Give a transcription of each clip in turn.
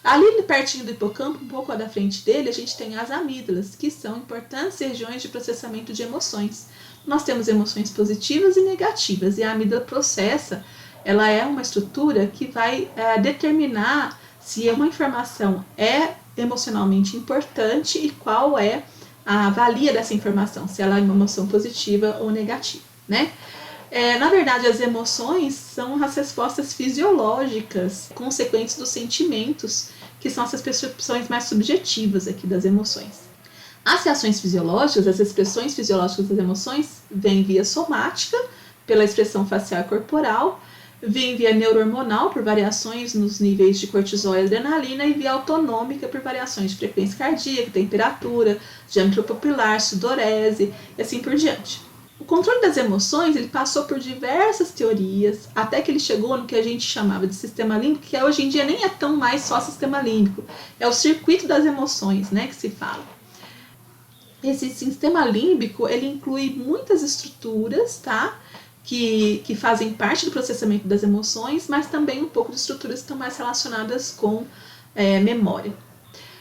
Ali pertinho do hipocampo, um pouco da frente dele, a gente tem as amígdalas, que são importantes regiões de processamento de emoções. Nós temos emoções positivas e negativas, e a amígdala processa, ela é uma estrutura que vai determinar se uma informação é emocionalmente importante e qual é a valia dessa informação, se ela é uma emoção positiva ou negativa, né? Na verdade, as emoções são as respostas fisiológicas consequentes dos sentimentos, que são essas percepções mais subjetivas aqui das emoções. As reações fisiológicas, as expressões fisiológicas das emoções, vêm via somática, pela expressão facial e corporal, vêm via neurohormonal, por variações nos níveis de cortisol e adrenalina, e via autonômica, por variações de frequência cardíaca, temperatura, diâmetro pupilar, sudorese e assim por diante. O controle das emoções ele passou por diversas teorias, até que ele chegou no que a gente chamava de sistema límbico, que hoje em dia nem é tão mais só sistema límbico, é o circuito das emoções, né, que se fala. Esse sistema límbico ele inclui muitas estruturas, tá, que fazem parte do processamento das emoções, mas também um pouco de estruturas que estão mais relacionadas com memória.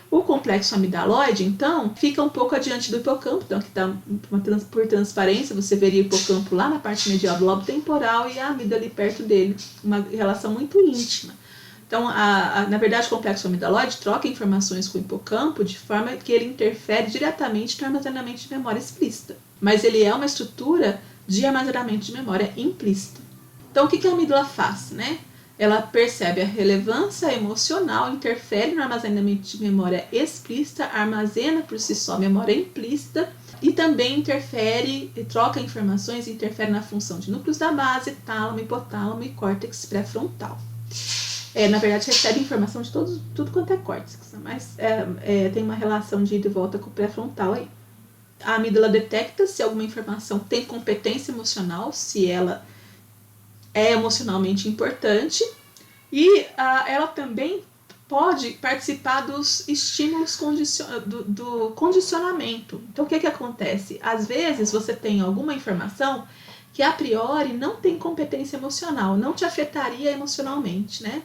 O complexo amidaloide, então, fica um pouco adiante do hipocampo, então aqui está por transparência, você veria o hipocampo lá na parte medial do lobo temporal e a amígdala ali perto dele, uma relação muito íntima. Então, na verdade, o complexo amidaloide troca informações com o hipocampo de forma que ele interfere diretamente no armazenamento de memória explícita, mas ele é uma estrutura de armazenamento de memória implícita. Então, o que a amígdala faz, né? Ela percebe a relevância emocional, interfere no armazenamento de memória explícita, armazena por si só memória implícita e também interfere, troca informações, interfere na função de núcleos da base, tálamo, hipotálamo e córtex pré-frontal. Na verdade, recebe informação de tudo quanto é córtex, mas tem uma relação de ida e volta com o pré-frontal aí. A amígdala detecta se alguma informação tem competência emocional, se ela é emocionalmente importante, e ela também pode participar dos estímulos do condicionamento. Então, o que acontece? Às vezes, você tem alguma informação que, a priori, não tem competência emocional, não te afetaria emocionalmente, né?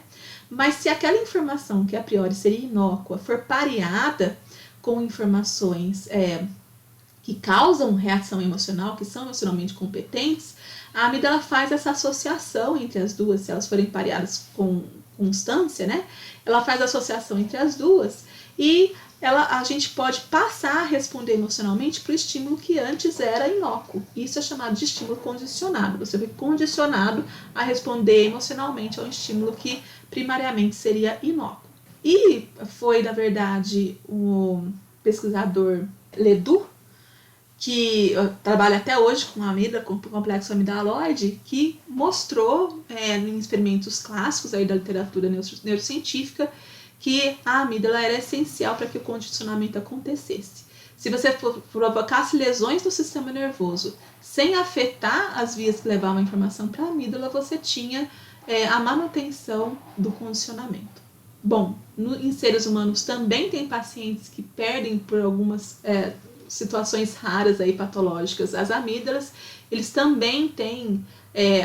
Mas se aquela informação, que a priori seria inócua, for pareada com informações que causam reação emocional, que são emocionalmente competentes, a amígdala faz essa associação entre as duas, se elas forem pareadas com constância, né? Ela faz a associação entre as duas e a gente pode passar a responder emocionalmente para o estímulo que antes era inócuo. Isso é chamado de estímulo condicionado. Você foi condicionado a responder emocionalmente ao estímulo que primariamente seria inócuo. E foi, na verdade, o pesquisador Ledoux, que trabalha até hoje com a amígdala, com o complexo amidaloide, que mostrou em experimentos clássicos aí da literatura neurocientífica que a amígdala era essencial para que o condicionamento acontecesse. Se você provocasse lesões no sistema nervoso sem afetar as vias que levavam a informação para a amígdala, você tinha a manutenção do condicionamento. Bom, em seres humanos também tem pacientes que perdem por algumas situações raras aí patológicas as amígdalas. Eles também têm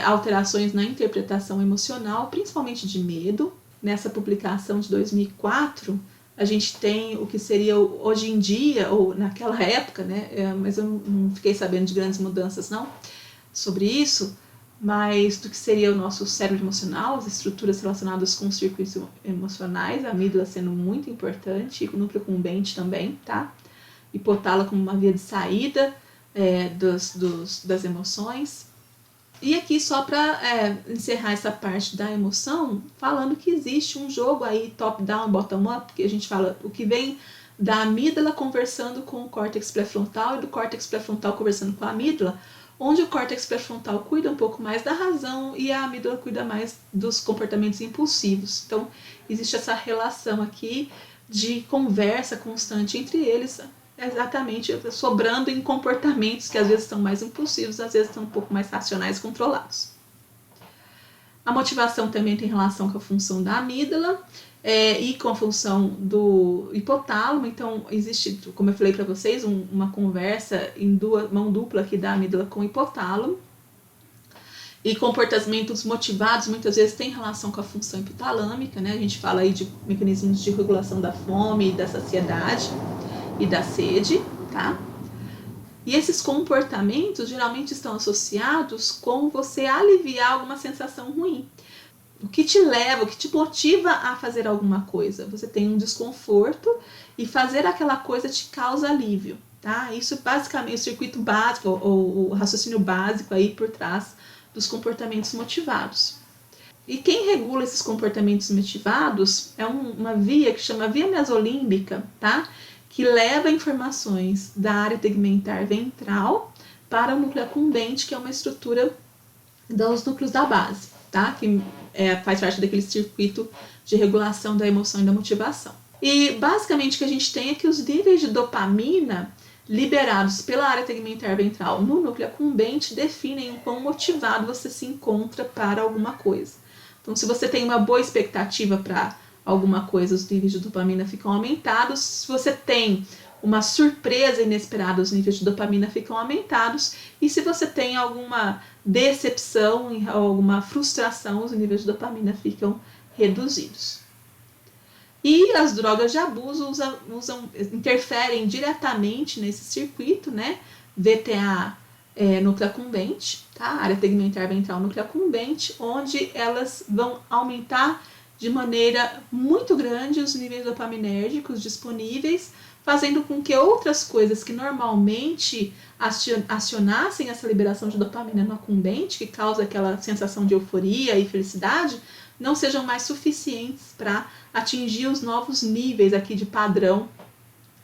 alterações na interpretação emocional, principalmente de medo. Nessa publicação de 2004, a gente tem o que seria hoje em dia, ou naquela época, né? Mas eu não fiquei sabendo de grandes mudanças não sobre isso, mas do que seria o nosso cérebro emocional, as estruturas relacionadas com os circuitos emocionais, a amígdala sendo muito importante, e o núcleo incumbente também, tá? Hipotálamo como uma via de saída das emoções. E aqui só para encerrar essa parte da emoção, falando que existe um jogo aí top-down, bottom-up, que a gente fala o que vem da amígdala conversando com o córtex pré-frontal e do córtex pré-frontal conversando com a amígdala, onde o córtex pré-frontal cuida um pouco mais da razão e a amígdala cuida mais dos comportamentos impulsivos. Então, existe essa relação aqui de conversa constante entre eles, exatamente sobrando em comportamentos que às vezes são mais impulsivos, às vezes são um pouco mais racionais, controlados. A motivação também tem relação com a função da amígdala e com a função do hipotálamo. Então existe, como eu falei para vocês, uma conversa em mão dupla aqui da amígdala com o hipotálamo. E comportamentos motivados muitas vezes têm relação com a função hipotalâmica, né? A gente fala aí de mecanismos de regulação da fome, da saciedade e da sede, tá? E esses comportamentos geralmente estão associados com você aliviar alguma sensação ruim. O que te leva, o que te motiva a fazer alguma coisa? Você tem um desconforto e fazer aquela coisa te causa alívio, tá? Isso basicamente é o circuito básico, ou o raciocínio básico aí por trás dos comportamentos motivados. E quem regula esses comportamentos motivados é uma via que chama via mesolímbica, tá? Que leva informações da área tegmentar ventral para o núcleo acumbente, que é uma estrutura dos núcleos da base, tá? Que faz parte daquele circuito de regulação da emoção e da motivação. E basicamente o que a gente tem é que os níveis de dopamina liberados pela área tegmentar ventral no núcleo acumbente definem o quão motivado você se encontra para alguma coisa. Então, se você tem uma boa expectativa para alguma coisa, os níveis de dopamina ficam aumentados. Se você tem uma surpresa inesperada, os níveis de dopamina ficam aumentados. E se você tem alguma decepção, alguma frustração, os níveis de dopamina ficam reduzidos. E as drogas de abuso interferem diretamente nesse circuito, né? VTA núcleo acumbente, tá? Área tegmentar ventral núcleo acumbente, onde elas vão aumentar de maneira muito grande os níveis dopaminérgicos disponíveis, fazendo com que outras coisas que normalmente acionassem essa liberação de dopamina no acumbente, que causa aquela sensação de euforia e felicidade, não sejam mais suficientes para atingir os novos níveis aqui de padrão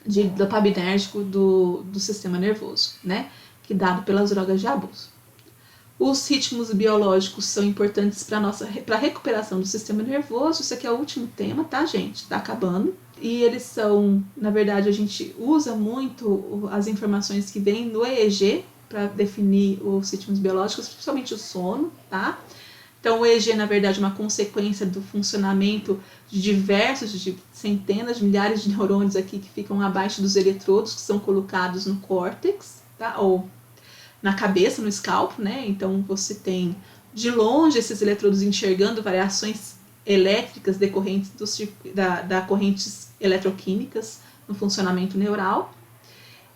de dopaminérgico do sistema nervoso, né? Que é dado pelas drogas de abuso. Os ritmos biológicos são importantes para a recuperação do sistema nervoso. Isso aqui é o último tema, tá, gente? Tá acabando. E eles são, na verdade, a gente usa muito as informações que vêm no EEG para definir os ritmos biológicos, principalmente o sono, tá? Então, o EEG, na verdade, é uma consequência do funcionamento de centenas de milhares de neurônios aqui que ficam abaixo dos eletrodos que são colocados no córtex, tá? Ou na cabeça, no escalpo, né? Então, você tem de longe esses eletrodos enxergando variações elétricas decorrentes da correntes eletroquímicas no funcionamento neural.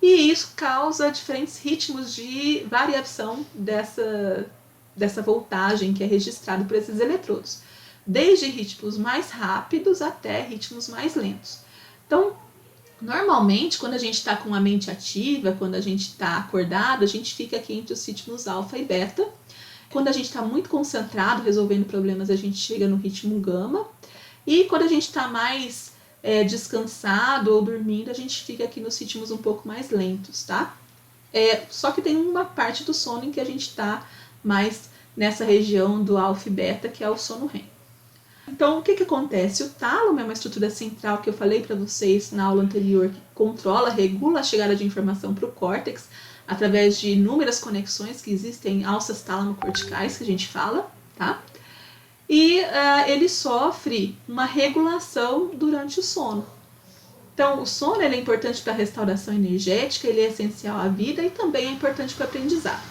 E isso causa diferentes ritmos de variação dessa voltagem que é registrado por esses eletrodos, desde ritmos mais rápidos até ritmos mais lentos. Então, normalmente, quando a gente está com a mente ativa, quando a gente está acordado, a gente fica aqui entre os ritmos alfa e beta. Quando a gente está muito concentrado, resolvendo problemas, a gente chega no ritmo gama. E quando a gente está mais descansado ou dormindo, a gente fica aqui nos ritmos um pouco mais lentos, tá? Só que tem uma parte do sono em que a gente está mais nessa região do alfa e beta, que é o sono REM. Então, o que acontece? O tálamo é uma estrutura central que eu falei para vocês na aula anterior, que controla, regula a chegada de informação para o córtex através de inúmeras conexões que existem, alças tálamo-corticais, que a gente fala, tá? E ele sofre uma regulação durante o sono. Então, o sono ele é importante para a restauração energética, ele é essencial à vida e também é importante para o aprendizado.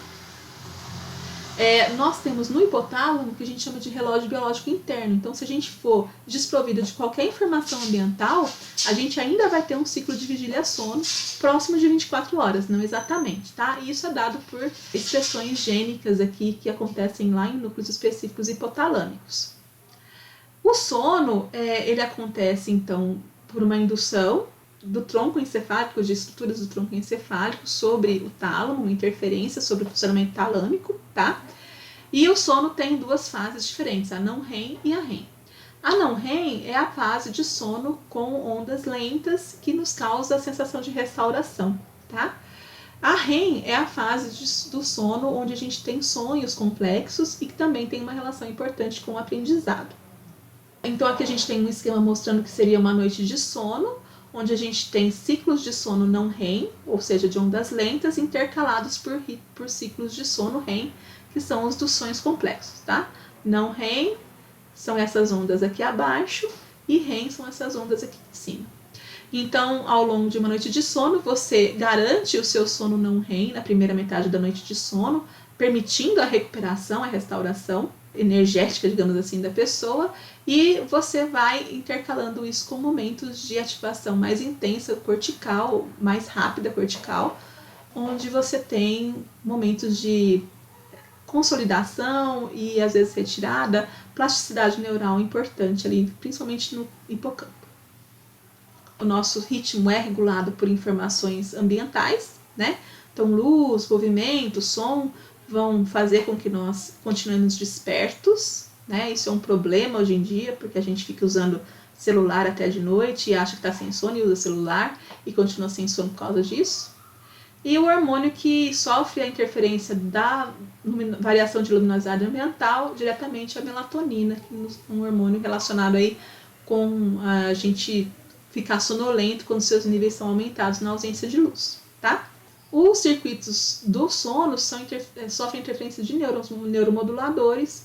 Nós temos no hipotálamo o que a gente chama de relógio biológico interno. Então, se a gente for desprovido de qualquer informação ambiental, a gente ainda vai ter um ciclo de vigília-sono próximo de 24 horas, não exatamente, tá? E isso é dado por expressões gênicas aqui que acontecem lá em núcleos específicos hipotalâmicos. O sono, ele acontece, então, por uma indução do tronco encefálico, de estruturas do tronco encefálico sobre o tálamo, uma interferência sobre o funcionamento talâmico, tá? E o sono tem duas fases diferentes, a não REM e a REM. A não REM é a fase de sono com ondas lentas que nos causa a sensação de restauração, tá? A REM é a fase do sono onde a gente tem sonhos complexos e que também tem uma relação importante com o aprendizado. Então aqui a gente tem um esquema mostrando que seria uma noite de sono, onde a gente tem ciclos de sono não REM, ou seja, de ondas lentas, intercalados por ciclos de sono REM, que são os dos sonhos complexos, tá? Não REM são essas ondas aqui abaixo, e REM são essas ondas aqui em cima. Então, ao longo de uma noite de sono, você garante o seu sono não REM na primeira metade da noite de sono, permitindo a recuperação, a restauração energética, digamos assim, da pessoa, e você vai intercalando isso com momentos de ativação mais intensa cortical, mais rápida cortical, onde você tem momentos de consolidação e às vezes retirada, plasticidade neural importante ali, principalmente no hipocampo. O nosso ritmo é regulado por informações ambientais, né? Então, luz, movimento, som vão fazer com que nós continuemos despertos, né? Isso é um problema hoje em dia, porque a gente fica usando celular até de noite e acha que está sem sono e usa celular e continua sem sono por causa disso. E o hormônio que sofre a interferência da variação de luminosidade ambiental diretamente é a melatonina, um hormônio relacionado aí com a gente ficar sonolento quando seus níveis são aumentados na ausência de luz, tá? Os circuitos do sono sofrem interferência de neuromoduladores.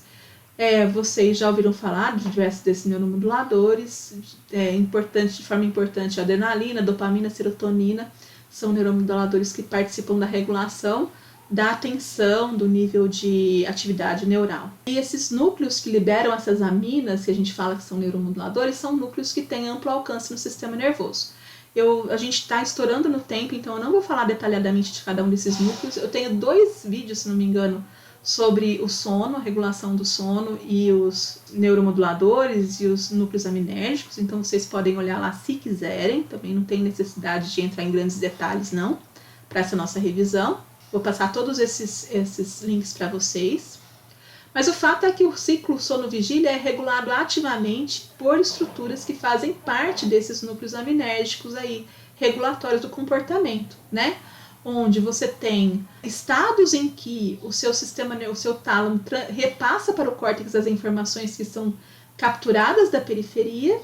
Vocês já ouviram falar de diversos desses neuromoduladores. De forma importante, a adrenalina, dopamina, serotonina são neuromoduladores que participam da regulação da atenção, do nível de atividade neural. E esses núcleos que liberam essas aminas, que a gente fala que são neuromoduladores, são núcleos que têm amplo alcance no sistema nervoso. A gente está estourando no tempo, então eu não vou falar detalhadamente de cada um desses núcleos. Eu tenho 2 vídeos, se não me engano, sobre o sono, a regulação do sono e os neuromoduladores e os núcleos aminérgicos, então vocês podem olhar lá se quiserem, também não tem necessidade de entrar em grandes detalhes não, para essa nossa revisão. Vou passar todos esses links para vocês. Mas o fato é que o ciclo sono-vigília é regulado ativamente por estruturas que fazem parte desses núcleos aminérgicos aí, regulatórios do comportamento, né? Onde você tem estados em que o seu tálamo repassa para o córtex as informações que são capturadas da periferia,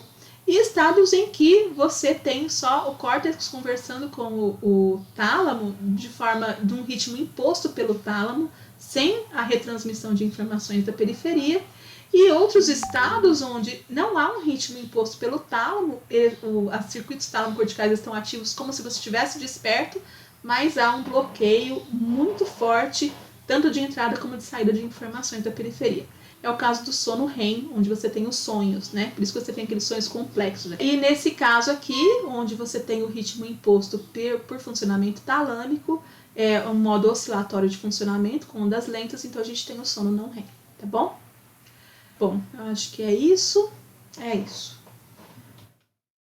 e estados em que você tem só o córtex conversando com o tálamo de um ritmo imposto pelo tálamo, sem a retransmissão de informações da periferia, e outros estados onde não há um ritmo imposto pelo tálamo, os circuitos tálamo-corticais estão ativos como se você estivesse desperto, mas há um bloqueio muito forte, tanto de entrada como de saída de informações da periferia. É o caso do sono REM, onde você tem os sonhos, né? Por isso que você tem aqueles sonhos complexos. Né? E nesse caso aqui, onde você tem o ritmo imposto por funcionamento talâmico, é um modo oscilatório de funcionamento com ondas lentas, então a gente tem o sono não REM, tá bom? Bom, eu acho que é isso. É isso.